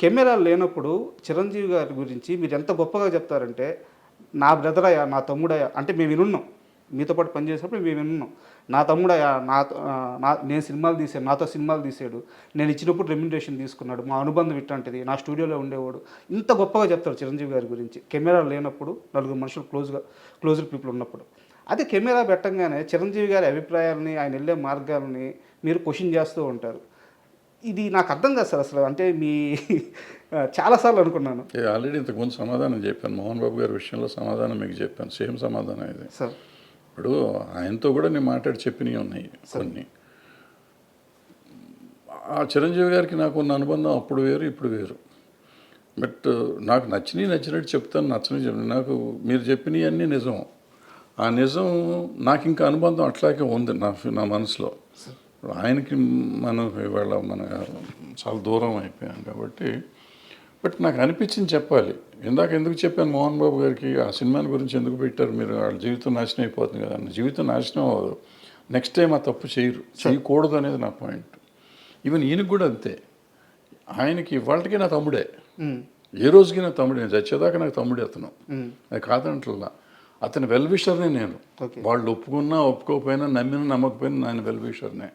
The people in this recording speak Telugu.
కెమెరాలు లేనప్పుడు చిరంజీవి గారి గురించి మీరు ఎంత గొప్పగా చెప్తారంటే, నా బ్రదరయ్యా, నా తమ్ముడయ్యా అంటే మేము వినున్నాం. మీతో పాటు పనిచేసేటప్పుడు మేము వినున్నాం. నా తమ్ముడయ్యా, నేను సినిమాలు తీశాను, నాతో సినిమాలు తీసాడు. నేను ఇచ్చినప్పుడు రెమ్యునరేషన్ తీసుకున్నాడు. మా అనుబంధం ఇట్లాంటిది. నా స్టూడియోలో ఉండేవాడు. ఇంత గొప్పగా చెప్తారు చిరంజీవి గారి గురించి. కెమెరాలు లేనప్పుడు, నలుగురు మనుషులు క్లోజ్డ్ పీపుల్ ఉన్నప్పుడు. అదే కెమెరా పెట్టంగానే చిరంజీవి గారి అభిప్రాయాలని, ఆయన వెళ్ళే మార్గాలని మీరు క్వెషన్ చేస్తూ ఉంటారు. ఇది నాకు అర్థం కాదు సార్ అసలు. అంటే మీ చాలా సార్లు అనుకున్నాను. ఆల్రెడీ ఇంతకుముందు సమాధానం చెప్పాను. మోహన్ బాబు గారి విషయంలో సమాధానం మీకు చెప్పాను. సేమ్ సమాధానం ఇది. సార్ ఇప్పుడు ఆయనతో కూడా నేను మాట్లాడి చెప్పినవి ఉన్నాయి కొన్ని. ఆ చిరంజీవి గారికి నాకు ఉన్న అనుబంధం అప్పుడు వేరు, ఇప్పుడు వేరు. బట్ నాకు నచ్చినట్టు చెప్తాను, నచ్చని చెప్తాను. నాకు మీరు చెప్పినవి అన్నీ నిజం. ఆ నిజం నాకు ఇంకా అనుబంధం అట్లాగే ఉంది నా మనసులో. ఆయనకి మనం ఇవాళ చాలా దూరం అయిపోయాం కాబట్టి. బట్ నాకు అనిపించింది చెప్పాలి. ఎందుకు చెప్పాను మోహన్ బాబు గారికి ఆ సినిమాని గురించి ఎందుకు పెట్టారు మీరు, వాళ్ళ జీవితం నాశనం అయిపోతుంది కదా అన్న. జీవితం నాశనం అవ్వదు, నెక్స్ట్ టైం ఆ తప్పు చేయకూడదు అనేది నా పాయింట్. ఈవెన్ ఈయనకి కూడా అంతే. ఆయనకి ఇవాళకి నా తమ్ముడే, ఏ రోజుకి నా తమ్ముడే, నేను చచ్చేదాకా నాకు తమ్ముడే అతను. అది కాదంటల్లా. అతని వెల్ విషర్నే నేను. వాళ్ళు ఒప్పుకున్నా ఒప్పుకోకపోయినా, నమ్మినా నమ్మకపోయినా ఆయన వెల్ విషర్నే.